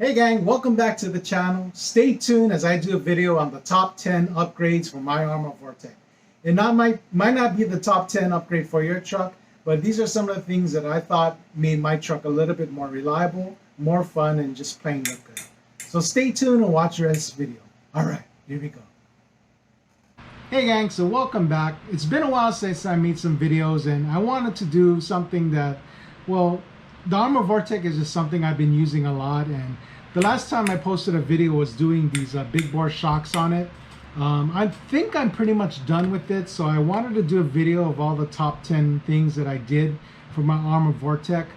Hey gang, welcome back to the channel. Stay tuned as I do a video on the top 10 upgrades for my Arrma Vorteks. It might not be the top 10 upgrade for your truck, but these are some of the things that I thought made my truck a little bit more reliable, more fun, and just plain look good. So stay tuned and watch the rest of the video. Alright, here we go. Hey gang, so welcome back. It's been a while since I made some videos and I wanted to do something that, well, the Arrma Vorteks is just something I've been using a lot, and the last time I posted a video was doing these big bore shocks on it. I think I'm pretty much done with it, so I wanted to do a video of all the top 10 things that I did for my Arrma Vorteks.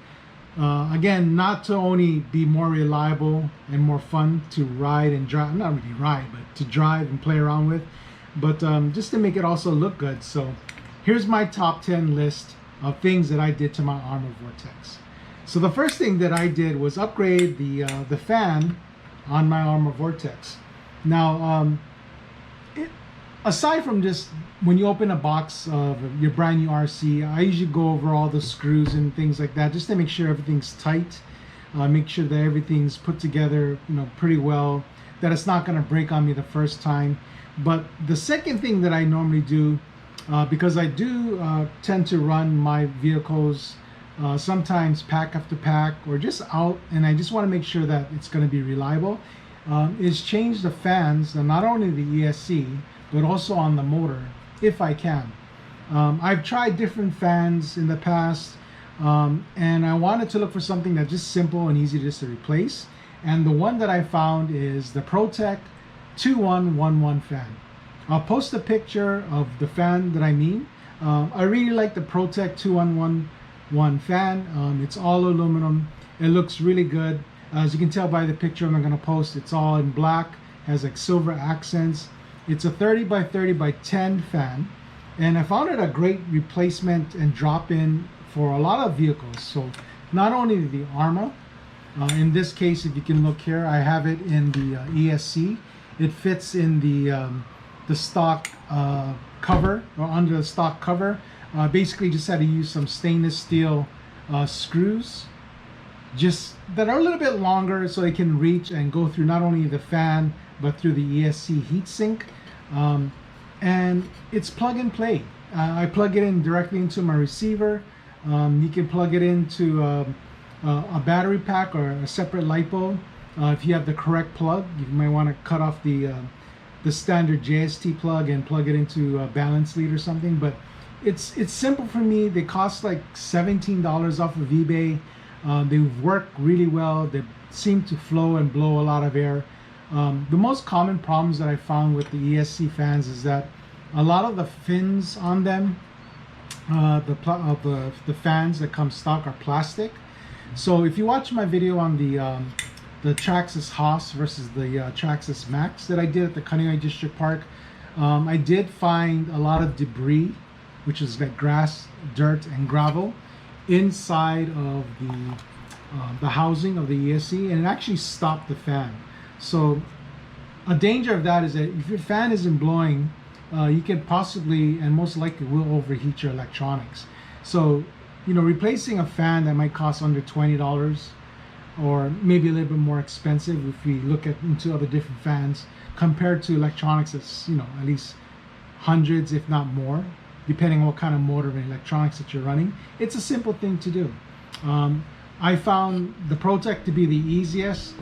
Again, not to only be more reliable and more fun to ride and drive, not really ride, but to drive and play around with, but just to make it also look good. So here's my top 10 list of things that I did to my Arrma Vorteks. So the first thing that I did was upgrade the fan on my Arrma Vorteks. Now, aside from just when you open a box of your brand new RC, I usually go over all the screws and things like that just to make sure everything's tight, make sure that everything's put together, pretty well, that it's not going to break on me the first time. But the second thing that I normally do, because I do tend to run my vehicles sometimes pack after pack or just out, and I just want to make sure that it's going to be reliable, is change the fans, not only the ESC but also on the motor if I can. I've tried different fans in the past, and I wanted to look for something that's just simple and easy just to replace, and the one that I found is the Protek 2111 fan. I'll post a picture of the fan that I mean. I really like the Protek 2111 fan. It's all aluminum. It looks really good. As you can tell by the picture I'm going to post, it's all in black, has like silver accents. It's a 30 by 30 by 10 fan, and I found it a great replacement and drop-in for a lot of vehicles. So not only the Arrma, in this case, if you can look here, I have it in the ESC. It fits in the stock cover, or under the stock cover. Basically just had to use some stainless steel screws, just that are a little bit longer so they can reach and go through not only the fan but through the ESC heatsink, and it's plug and play. I plug it in directly into my receiver. You can plug it into a battery pack or a separate LiPo. If you have the correct plug, you might want to cut off the standard JST plug and plug it into a balance lead or something. But it's simple for me. They cost like $17 off of eBay. They work really well. They seem to flow and blow a lot of air. The most common problems that I found with the ESC fans is that a lot of the fins on them, the fans that come stock, are plastic. So if you watch my video on the Traxxas Haas versus the Traxxas Max that I did at the Cutting Edge District Park, I did find a lot of debris, which is like grass, dirt, and gravel inside of the housing of the ESC, and it actually stopped the fan. So a danger of that is that if your fan isn't blowing, you can possibly and most likely will overheat your electronics. So replacing a fan that might cost under $20, or maybe a little bit more expensive if we look into other different fans, compared to electronics that's at least hundreds if not more, depending on what kind of motor and electronics that you're running. It's a simple thing to do. I found the Protek to be the easiest.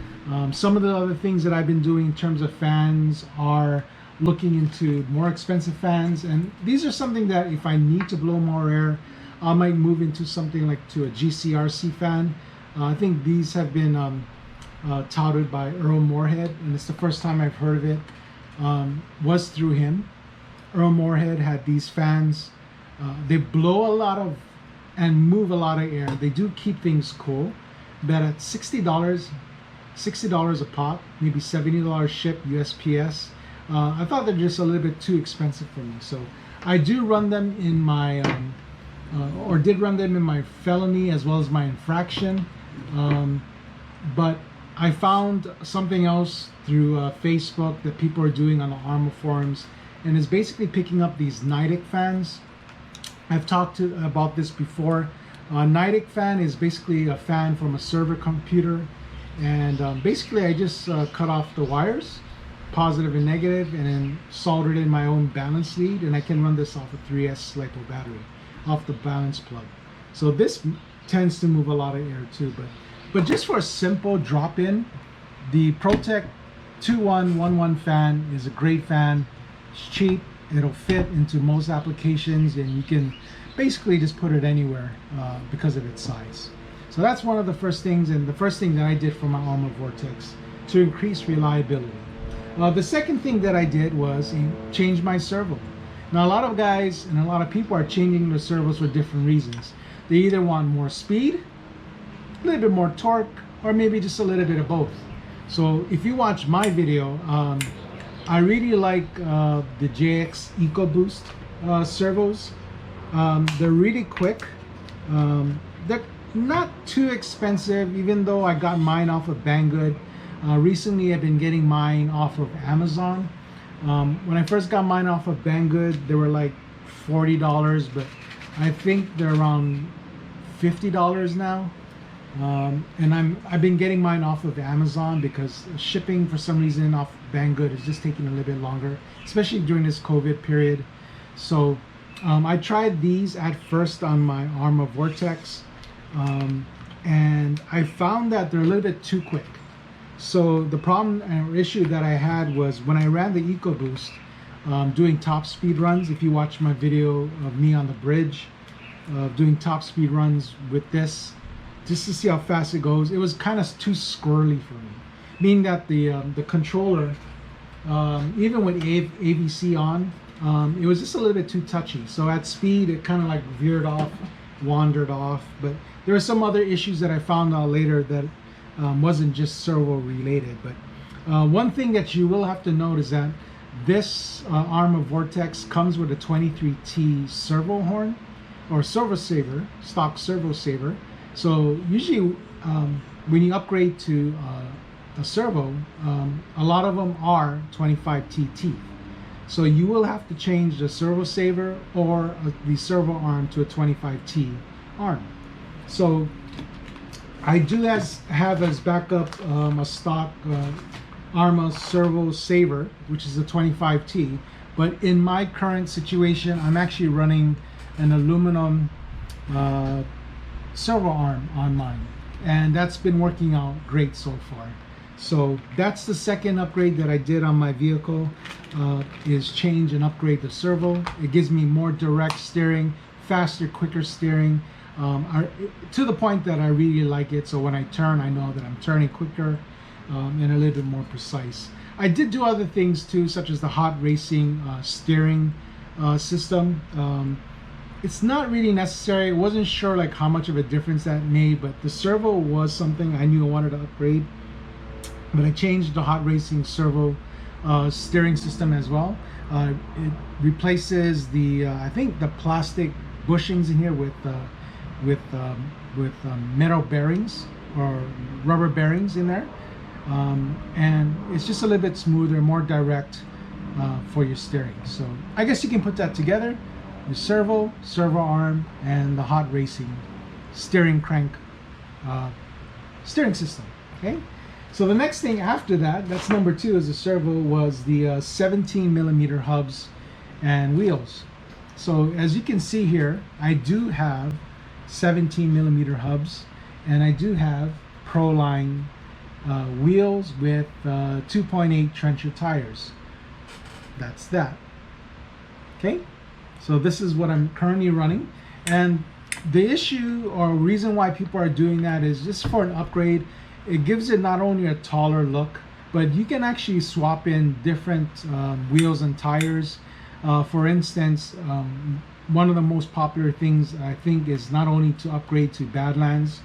Some of the other things that I've been doing in terms of fans are looking into more expensive fans, and these are something that if I need to blow more air, I might move into something like to a GCRC fan. I think these have been touted by Earl Moorhead, and it's the first time I've heard of it. Was through him. Earl Moorhead had these fans. They blow a lot of and move a lot of air. They do keep things cool, but at $60 a pop, maybe $70 ship USPS, I thought they're just a little bit too expensive for me. So I do run them in my or did run them in my felony as well as my infraction, but I found something else through Facebook that people are doing on the Arrma forums, and it's basically picking up these Nidec fans. I've talked about this before. A Nidec fan is basically a fan from a server computer. And basically I just cut off the wires, positive and negative, and then soldered in my own balance lead, and I can run this off a 3S LiPo battery, off the balance plug. So this tends to move a lot of air too, but just for a simple drop-in, the Protek 2111 fan is a great fan. It's cheap, it'll fit into most applications, and you can basically just put it anywhere because of its size. So that's one of the first things, and the first thing that I did for my Arrma Vorteks to increase reliability. The second thing that I did was change my servo. Now a lot of guys and a lot of people are changing their servos for different reasons. They either want more speed, a little bit more torque, or maybe just a little bit of both. So if you watch my video, I really like the JX EcoBoost servos. They're really quick. They're not too expensive, even though I got mine off of Banggood. Recently I've been getting mine off of Amazon. When I first got mine off of Banggood, they were like $40, but I think they're around $50 now. And I've been getting mine off of Amazon because shipping for some reason off Banggood is just taking a little bit longer, especially during this COVID period. So I tried these at first on my Arrma Vorteks, and I found that they're a little bit too quick. So the problem or issue that I had was when I ran the EcoBoost, doing top speed runs. If you watch my video of me on the bridge, doing top speed runs with this, just to see how fast it goes, it was kind of too squirrely for me. Meaning that the controller, even with AVC on, it was just a little bit too touchy. So at speed, it kind of like veered off, wandered off. But there were some other issues that I found out later that wasn't just servo related. But one thing that you will have to note is that this Arrma Vorteks comes with a 23T servo horn, or servo saver, stock servo saver. So usually when you upgrade to a servo, a lot of them are 25T teeth. So you will have to change the servo saver or the servo arm to a 25T arm. So I do have as backup a stock Arrma servo saver, which is a 25T. But in my current situation, I'm actually running an aluminum servo arm on mine, and that's been working out great so far. So that's the second upgrade that I did on my vehicle, is change and upgrade the servo. It gives me more direct steering, faster, quicker steering, to the point that I really like it. So when I turn, I know that I'm turning quicker and a little bit more precise. I did do other things too, such as the hot racing steering system. It's not really necessary. I wasn't sure like how much of a difference that made, but the servo was something I knew I wanted to upgrade. But I changed the hot racing servo steering system as well. It replaces the I think the plastic bushings in here with metal bearings or rubber bearings in there, and it's just a little bit smoother, more direct for your steering. So I guess you can put that together: the servo arm, and the hot racing steering crank steering system. Okay. So the next thing after that, that's number 2, is the servo, was the 17 millimeter hubs and wheels. So as you can see here, I do have 17 millimeter hubs, and I do have Proline wheels with 2.8 trencher tires. That's that. Okay, so this is what I'm currently running, and the issue or reason why people are doing that is just for an upgrade. It gives it not only a taller look, but you can actually swap in different wheels and tires. For instance, one of the most popular things I think is not only to upgrade to Badlands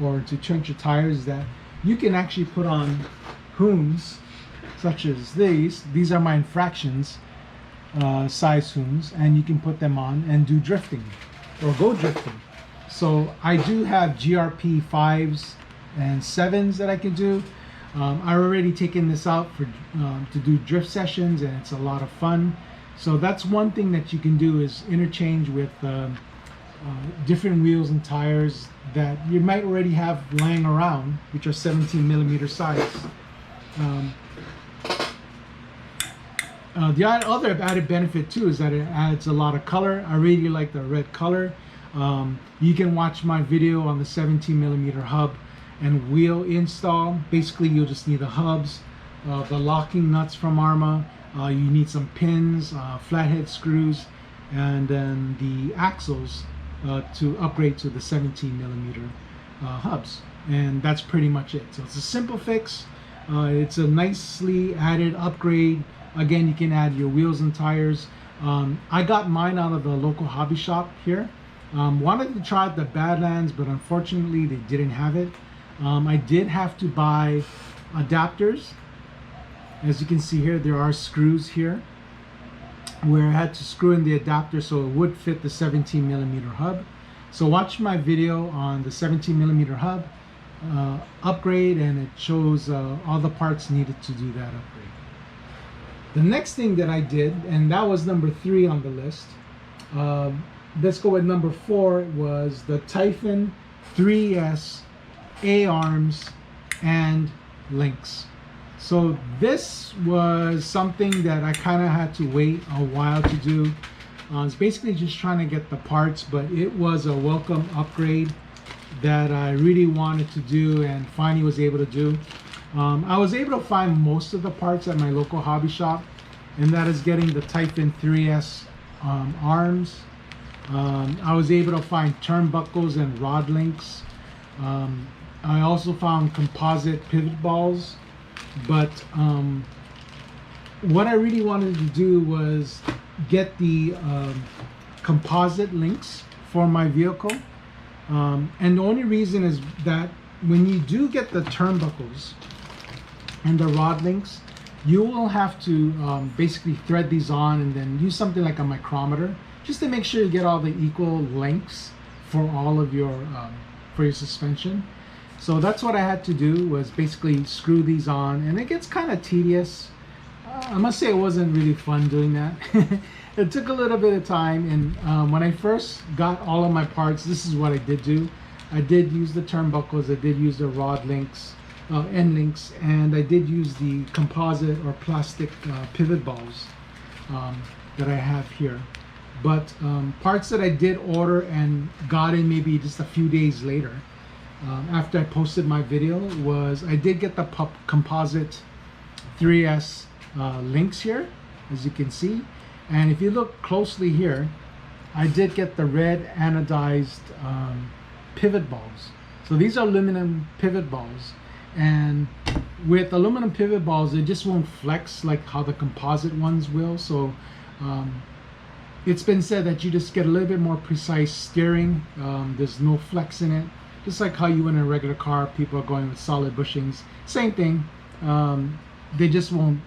or to trencher tires, that you can actually put on hooms such as these. These are my infractions size hooms, and you can put them on and do drifting or go drifting. So I do have GRP 5s and 7s that I can do. I've already taken this out for to do drift sessions, and it's a lot of fun. So that's one thing that you can do, is interchange with different wheels and tires that you might already have lying around, which are 17mm size. The other added benefit too is that it adds a lot of color. I really like the red color. You can watch my video on the 17mm hub and wheel install. Basically, you'll just need the hubs, the locking nuts from Arrma. You need some pins, flathead screws, and then the axles to upgrade to the 17mm hubs. And that's pretty much it. So it's a simple fix. It's a nicely added upgrade. Again, you can add your wheels and tires. I got mine out of the local hobby shop here. Wanted to try the Badlands, but unfortunately they didn't have it. I did have to buy adapters. As you can see here, there are screws here where I had to screw in the adapter so it would fit the 17mm hub. So watch my video on the 17mm hub upgrade, and it shows all the parts needed to do that upgrade. The next thing that I did, and that was number 3 on the list, let's go with number 4, was the Typhon 3S A-arms and links. So this was something that I kind of had to wait a while to do. It's basically just trying to get the parts, but it was a welcome upgrade that I really wanted to do and finally was able to do. I was able to find most of the parts at my local hobby shop, and that is getting the Typhon 3S arms. I was able to find turnbuckles and rod links. I also found composite pivot balls, but what I really wanted to do was get the composite links for my vehicle. And the only reason is that when you do get the turnbuckles and the rod links, you will have to basically thread these on and then use something like a micrometer just to make sure you get all the equal lengths for all of your for your suspension. So that's what I had to do, was basically screw these on, and it gets kind of tedious. I must say it wasn't really fun doing that. It took a little bit of time, and when I first got all of my parts, this is what I did do. I did use the turnbuckles, I did use the rod links, end links, and I did use the composite or plastic pivot balls that I have here. But parts that I did order and got in maybe just a few days later, after I posted my video, was I did get the composite 3S links here, as you can see. And if you look closely here, I did get the red anodized pivot balls. So these are aluminum pivot balls, and with aluminum pivot balls, they just won't flex like how the composite ones will. So it's been said that you just get a little bit more precise steering. There's no flex in it, just like how you in a regular car, people are going with solid bushings. Same thing. They just won't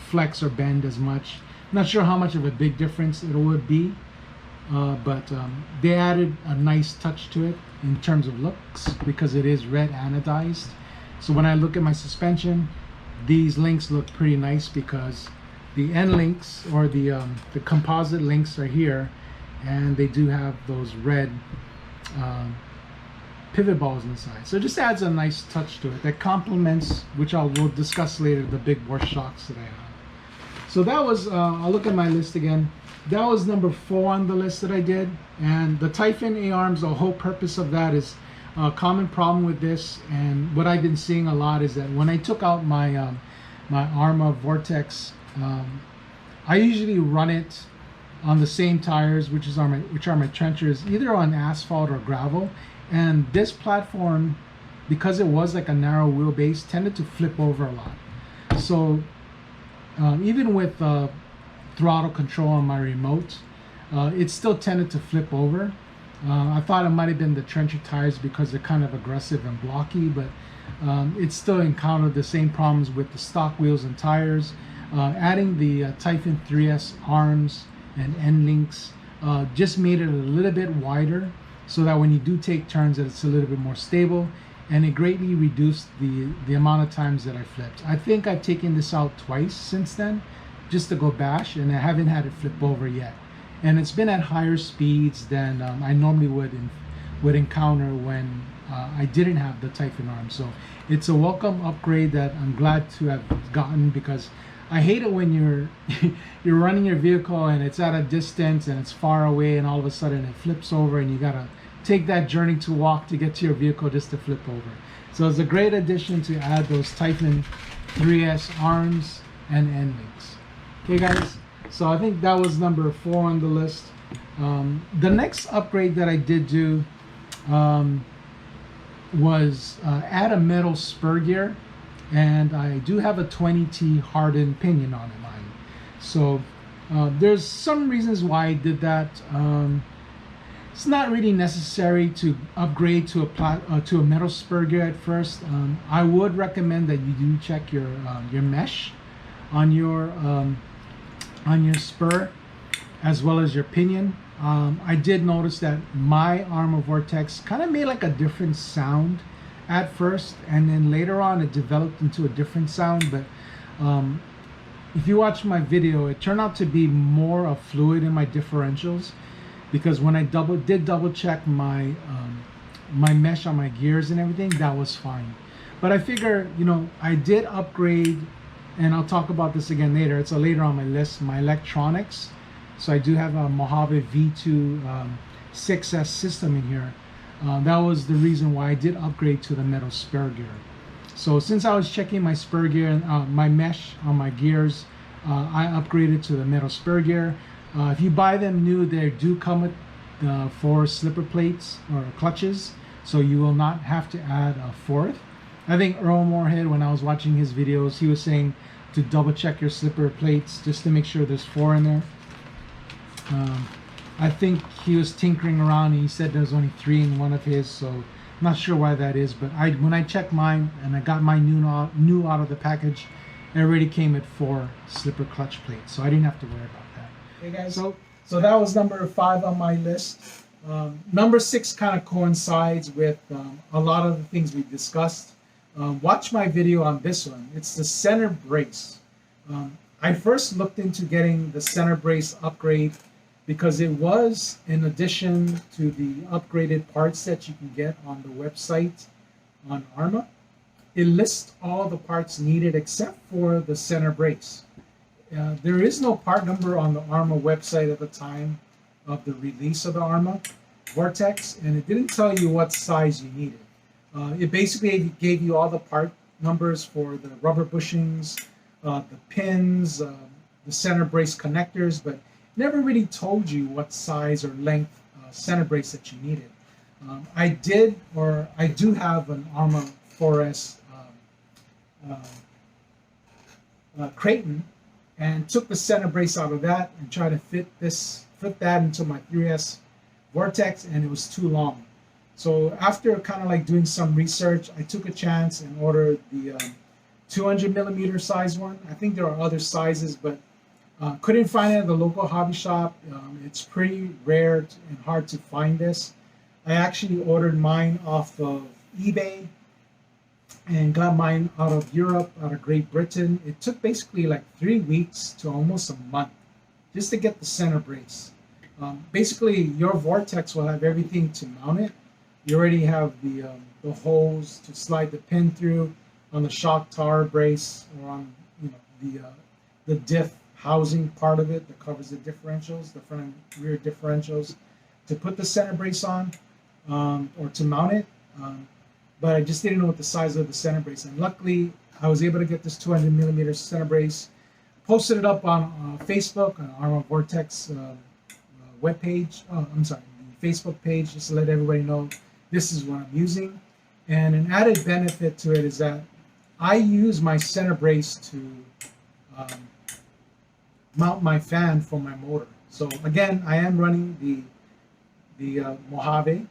flex or bend as much. Not sure how much of a big difference it would be, but they added a nice touch to it in terms of looks because it is red anodized. So when I look at my suspension, these links look pretty nice because the end links, or the composite links, are here, and they do have those red pivot balls inside. So it just adds a nice touch to it that complements, which we'll discuss later, the big bore shocks that I have. So that was, I'll look at my list again. That was number 4 on the list that I did. And the Typhon A-arms, the whole purpose of that is a common problem with this. And what I've been seeing a lot is that when I took out my my Arrma Vorteks, I usually run it on the same tires, which are my trenchers, either on asphalt or gravel. And this platform, because it was like a narrow wheelbase, tended to flip over a lot. So even with throttle control on my remote, it still tended to flip over. I thought it might have been the trencher tires because they're kind of aggressive and blocky, but it still encountered the same problems with the stock wheels and tires. Adding the Typhon 3S arms and end links just made it a little bit wider, so that when you do take turns, that it's a little bit more stable, and it greatly reduced the amount of times that I flipped. I think I've taken this out twice since then, just to go bash, and I haven't had it flip over yet. and it's been at higher speeds than I normally would encounter when I didn't have the Typhon arm. So it's a welcome upgrade that I'm glad to have gotten, because I hate it when you're running your vehicle and it's at a distance and it's far away, and all of a sudden it flips over and you gotta take that journey to walk to get to your vehicle just to flip over. So it's a great addition to add those Typhon 3S arms and end links. Okay guys, so I think that was number 4 on the list. The next upgrade that I did do was add a metal spur gear, and I do have a 20T hardened pinion on mine. So there's some reasons why I did that. It's not really necessary to upgrade to a metal spur gear at first. I would recommend that you do check your mesh on your spur as well as your pinion. I did notice that my Arrma Vorteks kind of made like a different sound at first, and then later on it developed into a different sound. But if you watch my video, it turned out to be more of fluid in my differentials, because when I double check my my mesh on my gears and everything, that was fine. But I figure, you know, I did upgrade, and I'll talk about this again later. It's later on my list, my electronics. So I do have a Mojave V2 6S system in here. That was the reason why I did upgrade to the metal spur gear. So since I was checking my spur gear and my mesh on my gears, I upgraded to the metal spur gear. If you buy them new, they do come with 4 slipper plates or clutches, so you will not have to add a 4th. I think Earl Moorhead, when I was watching his videos, he was saying to double check your slipper plates just to make sure there's 4 in there. I think he was tinkering around and he said there's only 3 in one of his, so I'm not sure why that is. But when I checked mine and I got mine new out of the package, it already came with 4 slipper clutch plates, so I didn't have to worry about that. Okay guys, so that was number 5 on my list. Number 6 kind of coincides with a lot of the things we discussed. Watch my video on this one. It's the center brace. I first looked into getting the center brace upgrade because it was in addition to the upgraded parts that you can get on the website on Arrma. It lists all the parts needed except for the center brace. There is no part number on the Arrma website at the time of the release of the Arrma Vorteks, and it didn't tell you what size you needed. It basically gave you all the part numbers for the rubber bushings, the pins, the center brace connectors, but never really told you what size or length center brace that you needed. I do have an Arrma 4S Creighton, and took the center brace out of that and tried to fit that into my 3S Vorteks, and it was too long. So after kind of like doing some research, I took a chance and ordered the 200 millimeter size one. I think there are other sizes, but couldn't find it at the local hobby shop. It's pretty rare and hard to find this. I actually ordered mine off of eBay and got mine out of Europe, out of Great Britain. It took basically like 3 weeks to almost a month just to get the center brace. Basically, your Vorteks will have everything to mount it. You already have the holes to slide the pin through on the shock tower brace, or on the diff housing part of it that covers the differentials, the front and rear differentials, to put the center brace on or to mount it. But I just didn't know what the size of the center brace. And luckily, I was able to get this 200 millimeter center brace. Posted it up on Facebook, on Arrma Vorteks webpage. The Facebook page, just to let everybody know this is what I'm using. And an added benefit to it is that I use my center brace to mount my fan for my motor. So again, I am running the Mojave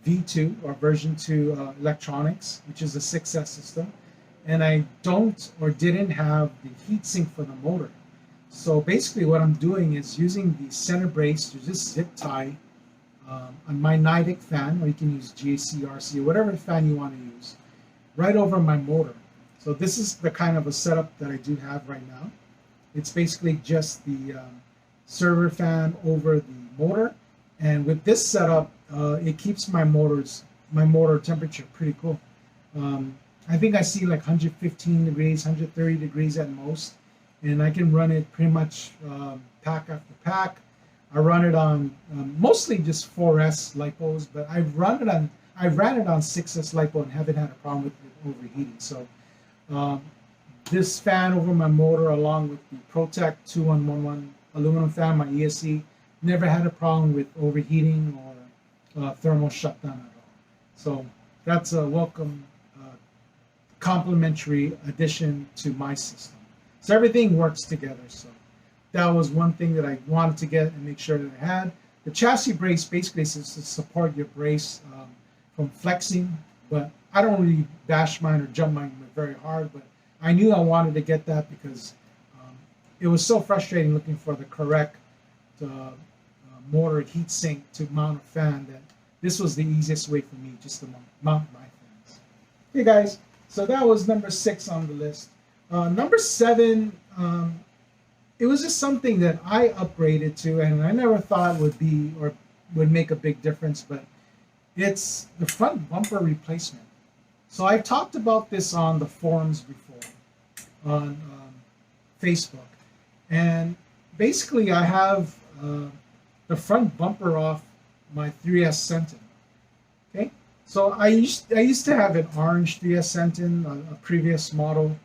V2 or version 2 electronics, which is a 6S system, and I didn't have the heatsink for the motor. So basically what I'm doing is using the center brace to just zip tie on my Nidec fan, or you can use GAC, RC, or whatever fan you want to use, right over my motor. So this is the kind of a setup that I do have right now. It's basically just the server fan over the motor, and with this setup, it keeps my motor temperature pretty cool. I think I see like 115 degrees, 130 degrees at most, and I can run it pretty much pack after pack. I run it on mostly just 4S lipos, but I ran it on 6S lipo and haven't had a problem with it overheating. So this fan over my motor, along with the Protek 2111 aluminum fan, my ESC, never had a problem with overheating or thermal shutdown at all. So that's a welcome complementary addition to my system. So everything works together. So that was one thing that I wanted to get and make sure that I had. The chassis brace basically is to support your brace from flexing, but I don't really bash mine or jump mine very hard, but I knew I wanted to get that because it was so frustrating looking for the correct motor heat sink to mount a fan that this was the easiest way for me just to mount my fans. Hey guys, so that was number 6 on the list. Number 7, it was just something that I upgraded to, and I never thought would be or would make a big difference, but it's the front bumper replacement. So I've talked about this on the forums before, on Facebook, and basically I have the front bumper off my 3S Senton. Okay, so I used to have an orange 3S Senton, a previous model,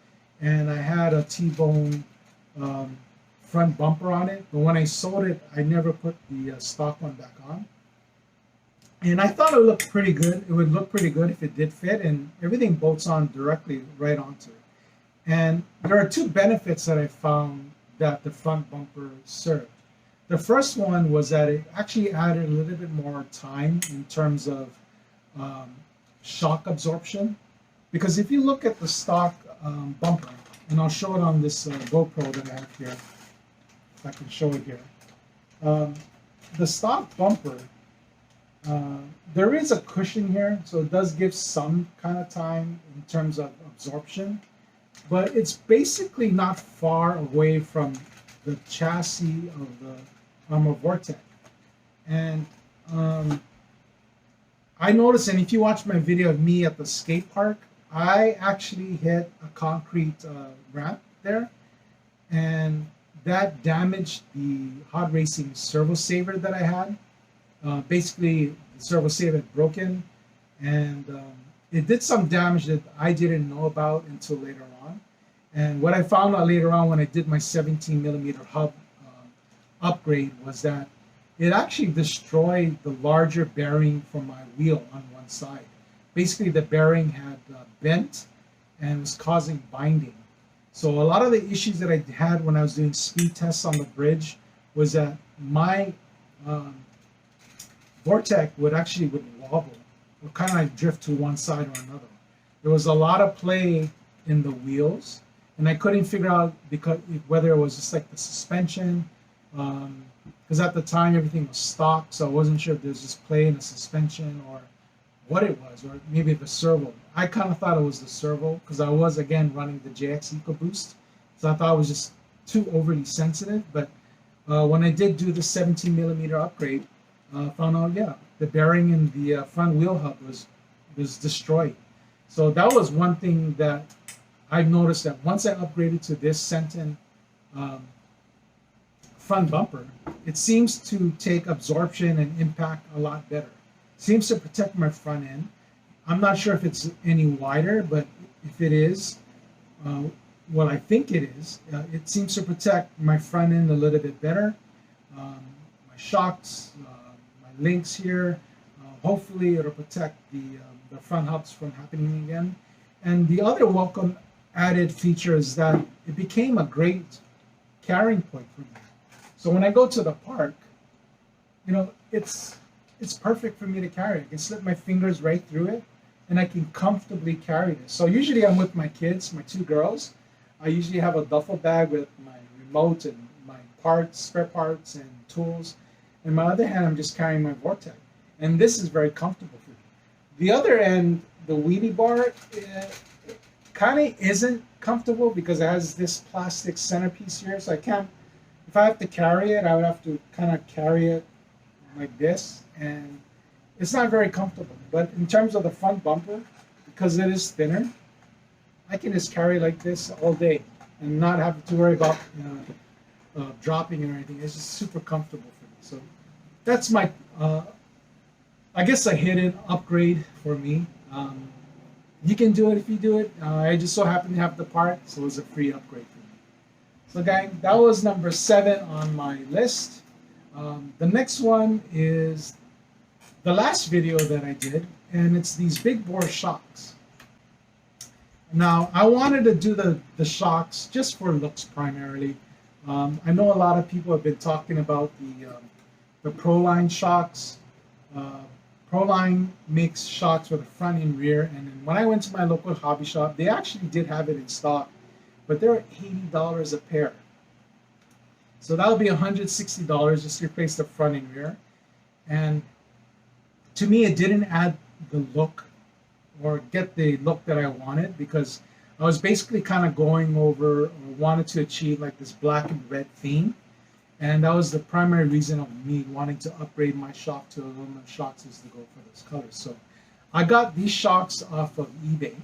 and I had a T-bone front bumper on it, but when I sold it, I never put the stock one back on. And I thought it looked pretty good. It would look pretty good if it did fit, and everything bolts on directly right onto it. And there are 2 benefits that I found that the front bumper served. The first one was that it actually added a little bit more time in terms of shock absorption. Because if you look at the stock bumper, and I'll show it on this GoPro that I have here, if I can show it here. The stock bumper, there is a cushion here, so it does give some kind of time in terms of absorption, but it's basically not far away from the chassis of the Arrma Vorteks. And I noticed, and if you watch my video of me at the skate park, I actually hit a concrete ramp there, and that damaged the hot racing servo saver that I had. Basically, the servo saver had broken, and it did some damage that I didn't know about until later on. And what I found out later on when I did my 17mm hub upgrade was that it actually destroyed the larger bearing from my wheel on one side. Basically, the bearing had bent and was causing binding. So a lot of the issues that I had when I was doing speed tests on the bridge was that my Vorteks would wobble, or kind of like drift to one side or another. There was a lot of play in the wheels, and I couldn't figure out whether it was just like the suspension, because at the time everything was stock, so I wasn't sure if there was just play in the suspension or what it was, or maybe the servo. I kind of thought it was the servo because I was again running the JX EcoBoost, so I thought it was just too overly sensitive. But when I did do the 17mm upgrade, found out the bearing in the front wheel hub was destroyed. So that was one thing that I've noticed, that once I upgraded to this Senton front bumper, it seems to take absorption and impact a lot better. Seems to protect my front end. I'm not sure if it's any wider, but if it is, what I think it is, it seems to protect my front end a little bit better. My shocks, my links here, hopefully it'll protect the front hubs from happening again. And the other welcome added feature is that it became a great carrying point for me. So when I go to the park, it's perfect for me to carry. I can slip my fingers right through it, and I can comfortably carry this. So usually I'm with my kids, my 2 girls. I usually have a duffel bag with my remote and my parts, spare parts, and tools. In my other hand, I'm just carrying my Vorteks. And this is very comfortable for me. The other end, the wheelie bar, kind of isn't comfortable because it has this plastic centerpiece here, so I can't if I have to carry it, I would have to kind of carry it like this, and it's not very comfortable. But in terms of the front bumper, because it is thinner, I can just carry like this all day and not have to worry about dropping it or anything. It's just super comfortable for me. So that's my, I guess, a hidden upgrade for me. You can do it if you do it. I just so happen to have the part, so it was a free upgrade for me. So gang, that was number 7 on my list. The next one is the last video that I did, and it's these big bore shocks. Now, I wanted to do the shocks just for looks primarily. I know a lot of people have been talking about the Proline shocks. Proline makes shocks with the front and rear, and then when I went to my local hobby shop, they actually did have it in stock, but they're $80 a pair. So that would be $160 just to replace the front and rear. And to me, it didn't add the look or get the look that I wanted, because I was basically kind of going over or wanted to achieve like this black and red theme. And that was the primary reason of me wanting to upgrade my shock to aluminum shocks, is to go for those colors. So I got these shocks off of eBay.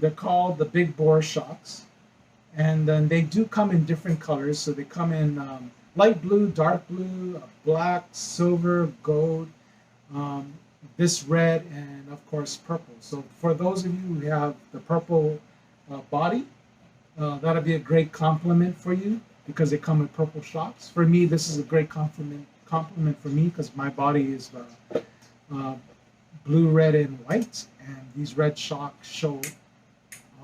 They're called the big bore shocks. And then they do come in different colors. So they come in light blue, dark blue, black, silver, gold, this red, and of course purple. So for those of you who have the purple body, that'll be a great compliment for you, because they come with purple shocks. For me, this is a great compliment for me, because my body is blue, red, and white, and these red shocks show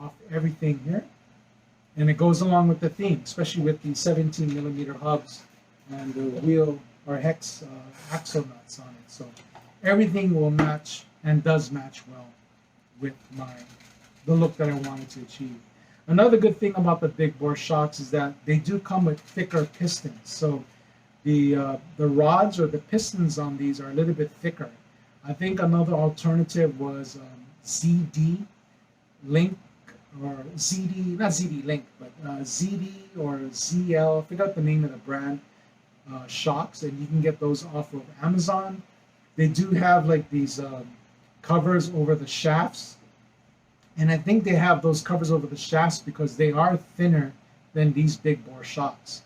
off everything here. And it goes along with the theme, especially with the 17mm hubs and the wheel or hex axle nuts on it. So everything will match and does match well with the look that I wanted to achieve. Another good thing about the big bore shocks is that they do come with thicker pistons. So the rods or the pistons on these are a little bit thicker. I think another alternative was ZD Link, or ZD, not ZD Link, but ZD or ZL, I forgot the name of the brand, shocks, and you can get those off of Amazon. They do have like these covers over the shafts, and I think they have those covers over the shafts because they are thinner than these big bore shocks.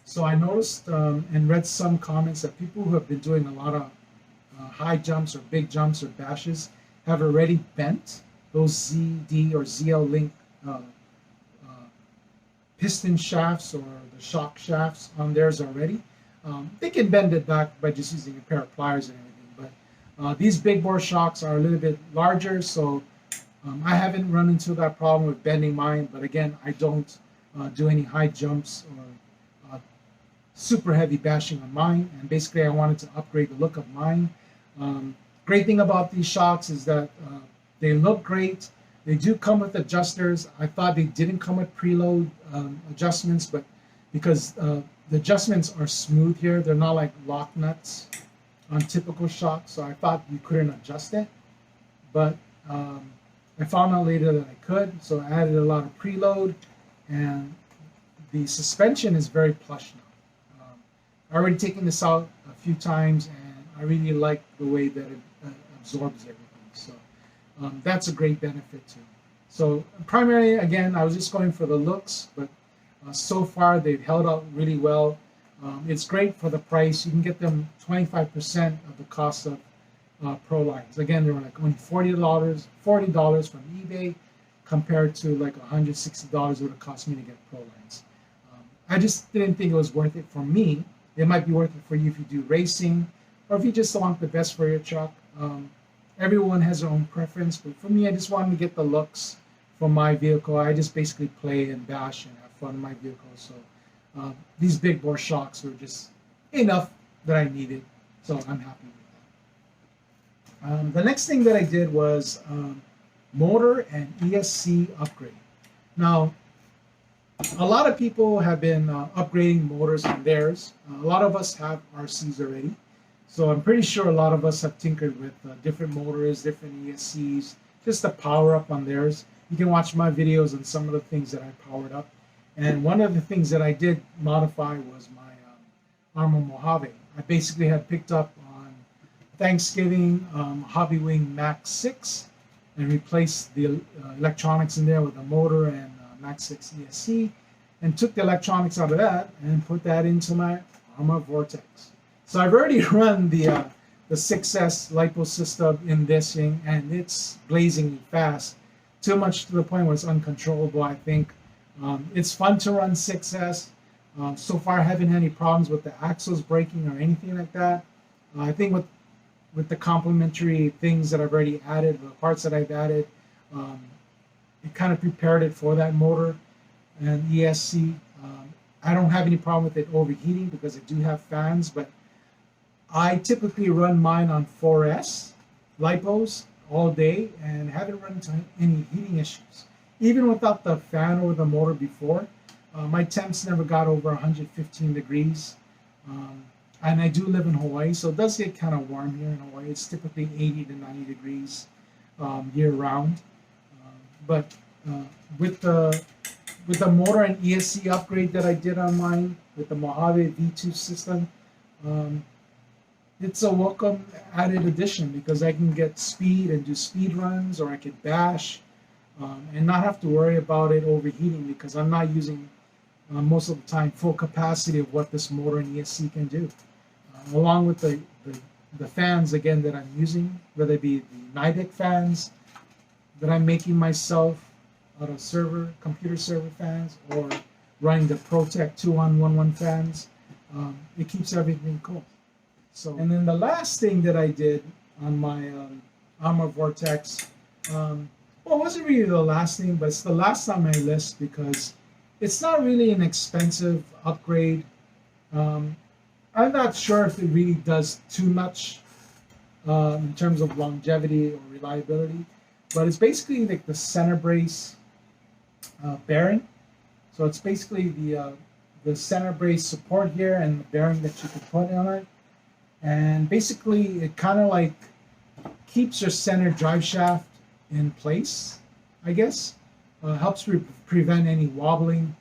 So I noticed and read some comments that people who have been doing a lot of high jumps or big jumps or bashes have already bent those ZD or ZL Link piston shafts or the shock shafts on theirs already. They can bend it back by just using a pair of pliers and everything, but these big bore shocks are a little bit larger, so I haven't run into that problem with bending mine. But again, I don't do any high jumps or super heavy bashing on mine, and basically I wanted to upgrade the look of mine. Great thing about these shocks is that they look great. They do come with adjusters. I thought they didn't come with preload adjustments, but because the adjustments are smooth here, they're not like lock nuts on typical shocks, so I thought you couldn't adjust it. But I found out later that I could, so I added a lot of preload, and the suspension is very plush now. I've already taken this out a few times, and I really like the way that it absorbs everything. So that's a great benefit too. So primarily, again, I was just going for the looks, but so far they've held out really well. It's great for the price. You can get them 25% of the cost of Prolines. Again, they were like only $40 from eBay, compared to like $160 it would have cost me to get Prolines. I just didn't think it was worth it for me. It might be worth it for you if you do racing, or if you just want the best for your truck. Everyone has their own preference, but for me, I just wanted to get the looks for my vehicle. I just basically play and bash and have fun in my vehicle. So these big bore shocks were just enough that I needed, so I'm happy with that. The next thing that I did was motor and ESC upgrade. Now, a lot of people have been upgrading motors on theirs. A lot of us have RCs already. So I'm pretty sure a lot of us have tinkered with different motors, different ESCs, just to power up on theirs. You can watch my videos on some of the things that I powered up. And one of the things that I did modify was my Arrma Mojave. I basically had picked up on Thanksgiving Hobby Wing Max 6 and replaced the electronics in there with a motor and Max 6 ESC, and took the electronics out of that and put that into my Arrma Vorteks. So I've already run the 6S LiPo system in this thing, and it's blazingly fast, too much to the point where it's uncontrollable, I think. It's fun to run 6S. So far, I haven't had any problems with the axles breaking or anything like that. I think with the complementary things that I've already added, the parts that I've added, it kind of prepared it for that motor and ESC. I don't have any problem with it overheating because I do have fans, but I typically run mine on 4S LiPos all day and haven't run into any heating issues. Even without the fan or the motor before, my temps never got over 115 degrees. And I do live in Hawaii, so it does get kind of warm here in Hawaii. It's typically 80 to 90 degrees year round. But with the motor and ESC upgrade that I did on mine, with the Mojave V2 system, it's a welcome added addition because I can get speed and do speed runs, or I could bash and not have to worry about it overheating because I'm not using most of the time full capacity of what this motor and ESC can do. Along with the fans again that I'm using, whether it be the Nidec fans that I'm making myself out of computer server fans, or running the Protek 2-on-1-1 fans, it keeps everything cool. So, and then the last thing that I did on my Arrma Vorteks, well, it wasn't really the last thing, but it's the last on my list because it's not really an expensive upgrade. I'm not sure if it really does too much in terms of longevity or reliability, but it's basically like the center brace bearing. So it's basically the center brace support here and the bearing that you can put on it. And basically it kind of like keeps your center drive shaft in place, I guess. Helps prevent any wobbling.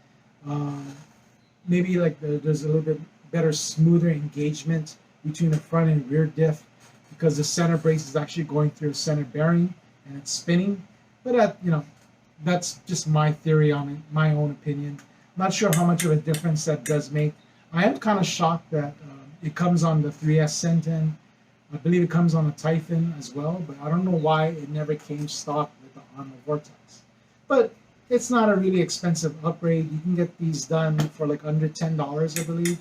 Maybe like there's a little bit better, smoother engagement between the front and rear diff because the center brace is actually going through a center bearing and it's spinning. But that's just my theory on it, my own opinion. I'm not sure how much of a difference that does make. I am kind of shocked that it comes on the 3S Senton. I believe it comes on a Typhon as well, but I don't know why it never came stock with the Arrma Vorteks. But it's not a really expensive upgrade. You can get these done for like under $10, I believe.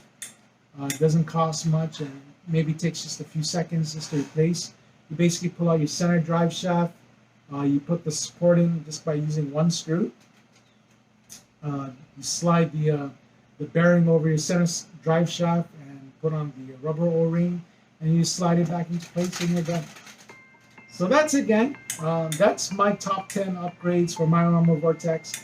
It doesn't cost much and maybe takes just a few seconds just to replace. You basically pull out your center drive shaft. You put the support in just by using one screw. You slide the bearing over your center drive shaft and put on the rubber O-ring, and you slide it back into place and you're done. So that's it, gang. That's my top 10 upgrades for my Arrma Vorteks.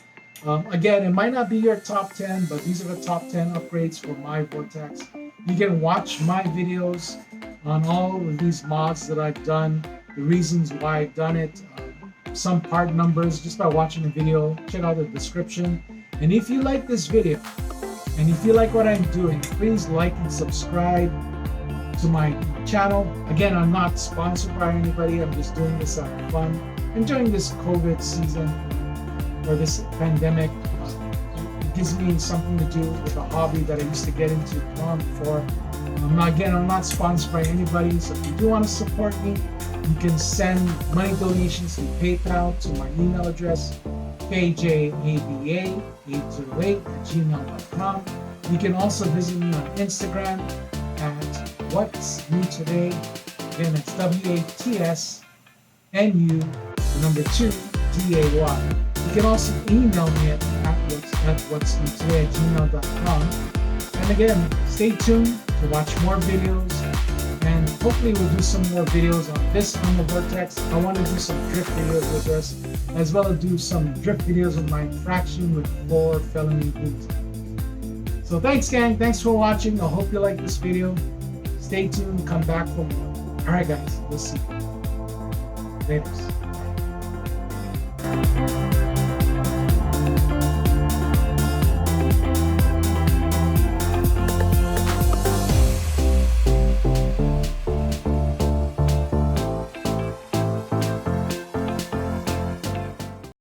Again, it might not be your top 10, but these are the top 10 upgrades for my Vorteks. You can watch my videos on all of these mods that I've done, the reasons why I've done it, some part numbers just by watching the video. Check out the description. And if you like this video, and if you like what I'm doing, please like and subscribe to my channel. Again, I'm not sponsored by anybody. I'm just doing this out of fun, enjoying this COVID season or this pandemic. It gives me something to do with a hobby that I used to get into long before. I'm not sponsored by anybody, so if you do want to support me, you can send money donations to PayPal to my email address, kjaba808@gmail.com. You can also visit me on Instagram at What's New Today. Again, it's WATSNU, the number 2, DAY. You can also email me at whatsnewtoday@gmail.com. And again, stay tuned to watch more videos, and hopefully we'll do some more videos on this Arrma Vorteks. I want to do some drift videos with us, as well as do some drift videos with my traction with 4 felony boots. So thanks, gang. Thanks for watching. I hope you like this video. Stay tuned. Come back for more. All right, guys. We'll see you. Later.